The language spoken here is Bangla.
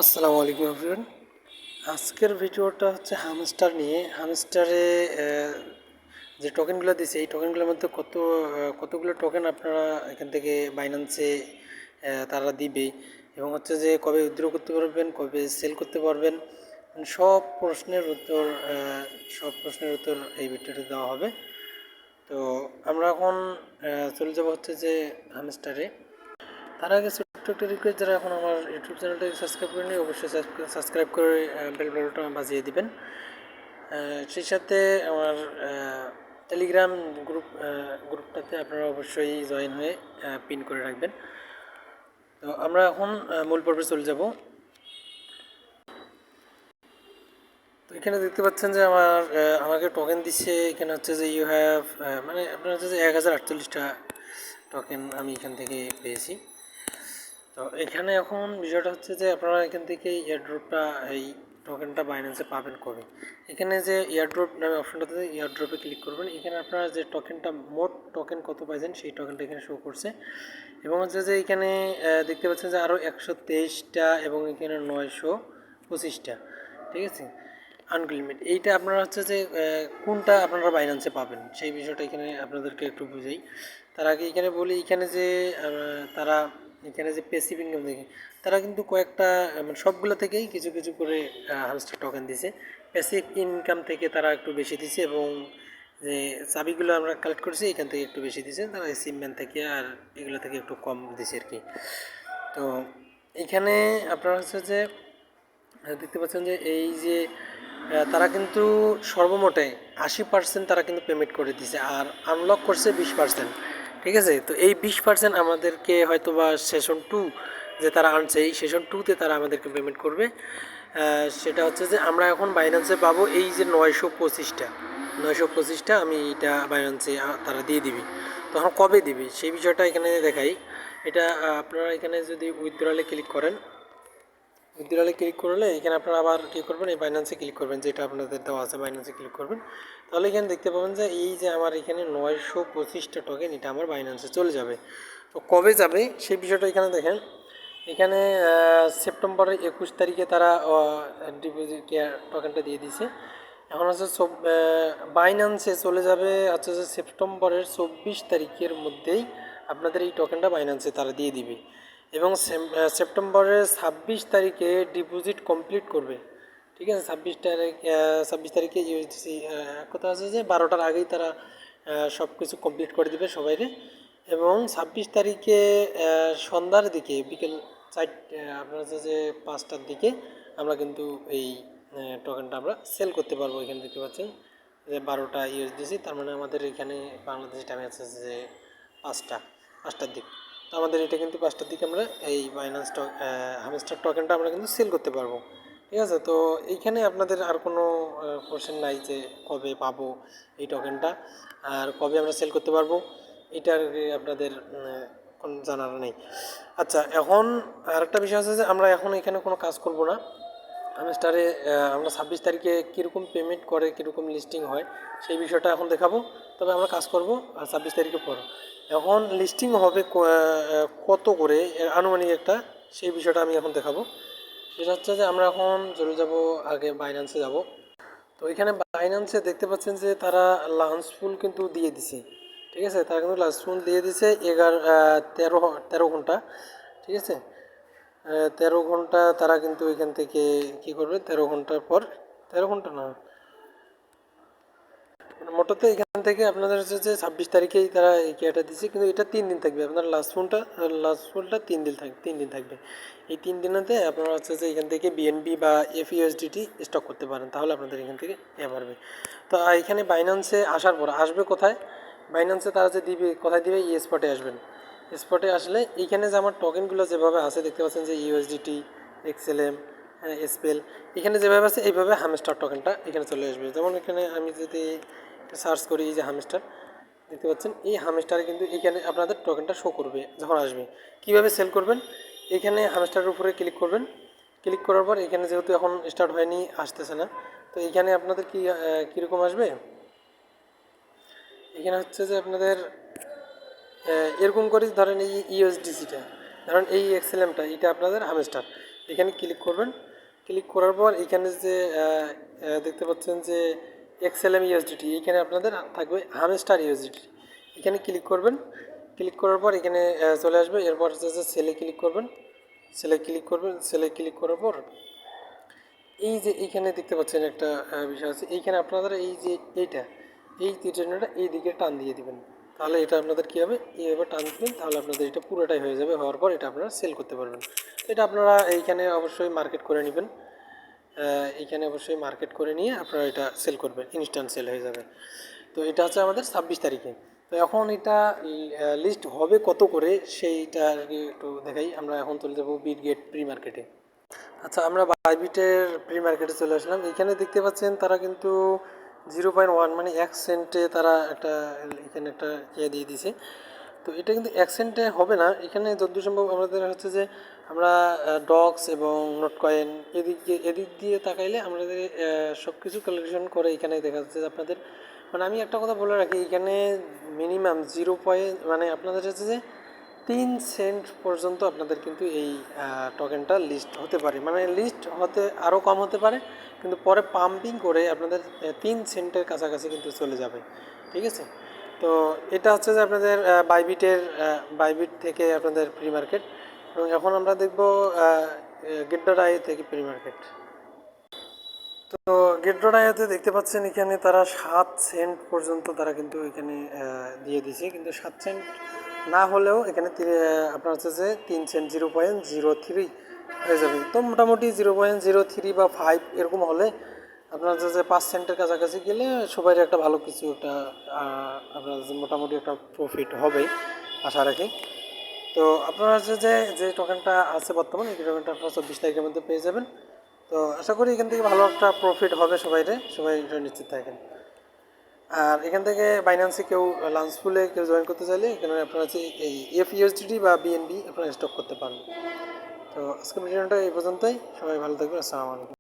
আসসালামু আলাইকুম এভরিওয়ান। আজকের ভিডিওটা হচ্ছে হামস্টার নিয়ে। হামস্টারে যে টোকেনগুলো দিছে এই টোকেনগুলোর মধ্যে কতগুলো টোকেন আপনারা এখান থেকে বাইন্যান্সে তারা দিবে, এবং হচ্ছে যে কবে উইথড্র করতে পারবেন, কবে সেল করতে পারবেন, সব প্রশ্নের উত্তর এই ভিডিওতে দেওয়া হবে। তো আমরা এখন চলে যাব হচ্ছে যে হামস্টারে। তার আগে ছোট্ট একটা রিকোয়েস্ট, যারা এখন আমার ইউটিউব চ্যানেলটাকে সাবস্ক্রাইব করেনি অবশ্যই সাবস্ক্রাইব করে বেল বাটনটা বাজিয়ে দিবেন। সেই সাথে আমার টেলিগ্রাম গ্রুপটাতে আপনারা অবশ্যই জয়েন হয়ে পিন করে রাখবেন। তো আমরা এখন মূল পর্বে চলে যাব। তো এখানে দেখতে পাচ্ছেন যে আমাকে টোকেন দিচ্ছে। এখানে হচ্ছে যে ইউ হ্যাভ, মানে আপনার হচ্ছে যে 1048টা টোকেন আমি এখান থেকে পেয়েছি। তো এখানে এখন বিষয়টা হচ্ছে যে আপনারা এখান থেকে এই টোকেনটা বাইন্যান্সে পাবেন কবে। এখানে যে এয়ারড্রপ নামে অপশনটাতে এয়ারড্রপে ক্লিক করবেন। এখানে আপনারা যে টোকেনটা মোট টোকেন কত পাইছেন সেই টোকেনটা এখানে শো করছে, এবং হচ্ছে যে এখানে দেখতে পাচ্ছেন যে আরও 123টা এবং এখানে 925টা, ঠিক আছে, আনলিমিটেড। এইটা আপনারা হচ্ছে যে কোনটা আপনারা বাইন্যান্সে পাবেন সেই বিষয়টা এখানে আপনাদেরকে একটু বুঝাই। তার আগে এখানে বলি, এখানে যে তারা এখানে যে প্যাসিভ ইনকাম দেখে তারা কিন্তু কয়েকটা মানে সবগুলো থেকেই কিছু কিছু করে হামস্টার টোকেন দিছে। প্যাসিভ ইনকাম থেকে তারা একটু বেশি দিছে, এবং যে চাবিগুলো আমরা কালেক্ট করছি এখান থেকে একটু বেশি দিছে, তারা সিমম্যান থেকে আর এগুলো থেকে একটু কম দিছে আর কি। তো এখানে আপনারা হচ্ছে যে দেখতে পাচ্ছেন যে এই যে তারা কিন্তু সর্বমোটে 80% তারা কিন্তু পেমেন্ট করে দিছে, আর আনলক করছে 20%। ঠিক আছে, তো এই 20% আমাদেরকে হয়তো বা সেশন 2 যে তারা আনছে, এই সেশন 2তে তারা আমাদেরকে পেমেন্ট করবে। সেটা হচ্ছে যে আমরা এখন বাইন্যান্সে পাবো এই যে 925টা আমি এটা বাইন্যান্সে তারা দিয়ে দিবি। তখন কবে দিবি সেই বিষয়টা এখানে দেখাই। এটা আপনারা এখানে যদি উইথড্রলে ক্লিক করেন, উইথড্রলে ক্লিক করলে এখানে আপনারা আবার কী করবেন, এই বাইন্যান্সে ক্লিক করবেন, যেটা আপনাদের দেওয়া আছে বাইন্যান্সে ক্লিক করবেন। তাহলে এখানে দেখতে পাবেন যে এই যে আমার এখানে 925টা টোকেন এটা আমার বাইন্যান্সে চলে যাবে। তো কবে যাবে সেই বিষয়টা এখানে দেখেন। এখানে সেপ্টেম্বরের 21 তারিখে তারা ডিপোজিট টোকেনটা দিয়ে দিছে। এখন হচ্ছে বাইন্যান্সে চলে যাবে হচ্ছে যে সেপ্টেম্বরের 24 তারিখের মধ্যেই আপনাদের এই টোকেনটা বাইন্যান্সে তারা দিয়ে দিবে, এবং সেপ্টেম্বরের 26 তারিখে ডিপোজিট কমপ্লিট করবে। ঠিক আছে, 26 তারিখে ইউএসডিসি কথা আছে যে 12টার আগেই তারা সব কিছু কমপ্লিট করে দিবে সবাইরে, এবং 26 তারিখে সন্ধ্যার দিকে বিকেল 4 আপনার হচ্ছে যে 5টার দিকে আমরা কিন্তু এই টোকেনটা আমরা সেল করতে পারবো। এখানে দেখতে পাচ্ছেন যে 12টা ইউএসডিসি, তার মানে আমাদের এখানে বাংলাদেশ টাইমে আছে যে 5টার দিক। তো আমাদের এটা কিন্তু 5টার দিকে আমরা এই বাইন্যান্স হামস্টার টোকেনটা আমরা কিন্তু সেল করতে পারবো। ঠিক আছে, তো এইখানে আপনাদের আর কোনো কোশ্চেন নাই যে কবে পাবো এই টোকেনটা আর কবে আমরা সেল করতে পারবো, এটার আপনাদের কোনো জানার নেই। আচ্ছা, এখন আরেকটা বিষয় আছে যে আমরা এখন এখানে কোনো কাজ করব না। হামস্টারে আমরা 26 তারিখে কীরকম পেমেন্ট করে, কীরকম লিস্টিং হয় সেই বিষয়টা এখন দেখাবো। তবে আমরা কাজ করব 26 তারিখের পর। এখন লিস্টিং হবে কত করে আনুমানিক একটা, সেই বিষয়টা আমি এখন দেখাবো। সেটা হচ্ছে যে আমরা এখন চলে যাব, আগে বাইন্যান্সে যাব। তো এখানে বাইন্যান্সে দেখতে পাচ্ছেন যে তারা লাঞ্চ ফুল কিন্তু দিয়ে দিছে। ঠিক আছে, তারা কিন্তু লাঞ্চ ফুল দিয়ে দিছে 13 ঘন্টা। ঠিক আছে, 13 ঘন্টা তারা কিন্তু এখান থেকে কী করবে, 13 ঘন্টার পর, 13 ঘন্টা না মানে মোটতে এখান থেকে আপনাদের হচ্ছে যে 26 তারিখেই তারা এই কেয়ারটা দিচ্ছে, কিন্তু এটা 3 দিন থাকবে। আপনার লাস্ট ফোনটা 3 দিন থাকবে। এই 3 দিনেতে আপনারা হচ্ছে যে এখান থেকে বিএনবি বা এফইউএসডিটি স্টক করতে পারেন, তাহলে আপনাদের এখান থেকে পারবে। তো এখানে বাইন্যান্সে আসার পর আসবে কোথায়, বাইন্যান্সে তারা যে দিবে কোথায় দিবে, স্পটে আসবেন। স্পটে আসলে এইখানে যে আমার টোকেনগুলো যেভাবে আছে দেখতে পাচ্ছেন যে ইউএসডিটি, এক্সএলএম, স্পেল, এখানে যেভাবে আছে এইভাবে হামস্টার টোকেনটা এখানে চলে আসবে। যেমন এখানে আমি যদি সার্চ করি এই যে হামস্টার দেখতে পাচ্ছেন, এই হামস্টারে কিন্তু এখানে আপনাদের টোকেনটা শো করবে যখন আসবে। কিভাবে সেল করবেন, এখানে হামস্টারের উপরে ক্লিক করবেন। ক্লিক করার পর এখানে যেহেতু এখন স্টার্ট হয়নি, আসতেছে না, তো এখানে আপনাদের কীরকম আসবে, এখানে হচ্ছে যে আপনাদের এরকম করে ধরেন এই ইউএসডিসিটা, ধরেন এই এক্সএলএমটা এটা আপনাদের হামস্টার, এখানে ক্লিক করবেন। ক্লিক করার পর এখানে যে দেখতে পাচ্ছেন যে এক্সএলএম ইউএসডিটি, এখানে আপনাদের থাকবে হামস্টার ইউএসডিটি। এখানে ক্লিক করবেন। ক্লিক করার পর এখানে চলে আসবে। এরপর হচ্ছে যে সেলে ক্লিক করবেন। সেলে ক্লিক করার পর এই যে এইখানে দেখতে পাচ্ছেন একটা বিষয় আছে, এইখানে আপনাদের এই যে এই তীরচিহ্নটা এই দিকে টান দিয়ে দিবেন। তাহলে এটা আপনাদের কী হবে, এইভাবে টান দিবেন, তাহলে আপনাদের এটা পুরোটাই হয়ে যাবে। হওয়ার পর এটা আপনারা সেল করতে পারবেন। তো এটা আপনারা এইখানে অবশ্যই মার্কেট করে নেবেন। এইখানে অবশ্যই মার্কেট করে নিয়ে আপনারা এটা সেল করবেন, ইনস্ট্যান্ট সেল হয়ে যাবে। তো এটা হচ্ছে আমাদের 26 তারিখে। তো এখন এটা লিস্ট হবে কত করে সেইটা আর কি একটু দেখাই। আমরা এখন চলে যাবো বিটগেট প্রি মার্কেটে। আচ্ছা, আমরা বাইবিটের প্রি মার্কেটে চলে আসলাম। এখানে দেখতে পাচ্ছেন তারা কিন্তু 0.1 মানে 1 সেন্টে তারা একটা এখানে একটা দিয়ে দিয়েছে। তো এটা কিন্তু 1 সেন্টে হবে না। এখানে যতদূর সম্ভব আমাদের হচ্ছে যে আমরা ডক্স এবং নোট কয়েন এদিক দিয়ে তাকাইলে আমাদের সব কিছু ক্যালকুলেশন করে এখানে দেখা যাচ্ছে যে আপনাদের মানে আমি একটা কথা বলে রাখি, এখানে মিনিমাম 0 মানে আপনাদের হচ্ছে যে 3 সেন্ট পর্যন্ত আপনাদের কিন্তু এই টোকেনটা লিস্ট হতে পারে। মানে লিস্ট হতে আরও কম হতে পারে, কিন্তু পরে পাম্পিং করে আপনাদের 3 সেন্টের কাছাকাছি কিন্তু চলে যাবে। ঠিক আছে? তো এটা হচ্ছে যে আপনাদের বাইবিট থেকে আপনাদের প্রি মার্কেট। এবং এখন আমরা দেখব গেটডট.আই থেকে প্রি মার্কেট। তো গেটডট.আইতে দেখতে পাচ্ছেন এখানে তারা 7 সেন্ট পর্যন্ত তারা কিন্তু এখানে দিয়ে দিছে, কিন্তু 7 সেন্ট না হলেও এখানে আপনার হচ্ছে যে 3 সেন্ট 0.03 হয়ে যাবে। তো মোটামুটি 0.03 বা 5 এরকম হলে আপনার হচ্ছে যে 5 সেন্টের কাছাকাছি গেলে সবাই একটা ভালো কিছু একটা আপনার মোটামুটি একটা প্রফিট হবে আশা রাখি। তো আপনারা হচ্ছে যে যে টোকেনটা আছে বর্তমানে এই টোকেনটা আপনারা 24 তারিখের মধ্যে পেয়ে যাবেন। তো আশা করি এখান থেকে ভালো একটা প্রফিট হবে সবাই এটা নিশ্চিত থাকেন। আর এখান থেকে বাইন্যান্সে কেউ লাঞ্চ পুলে কেউ জয়েন করতে চাইলে এখানে আপনারা হচ্ছে এই এফইউএসডিটি বা বিএনবি আপনারা স্টক করতে পারেন। তো আজকের ভিডিওটা এই পর্যন্তই। সবাই ভালো থাকবেন। আসসালামু আলাইকুম।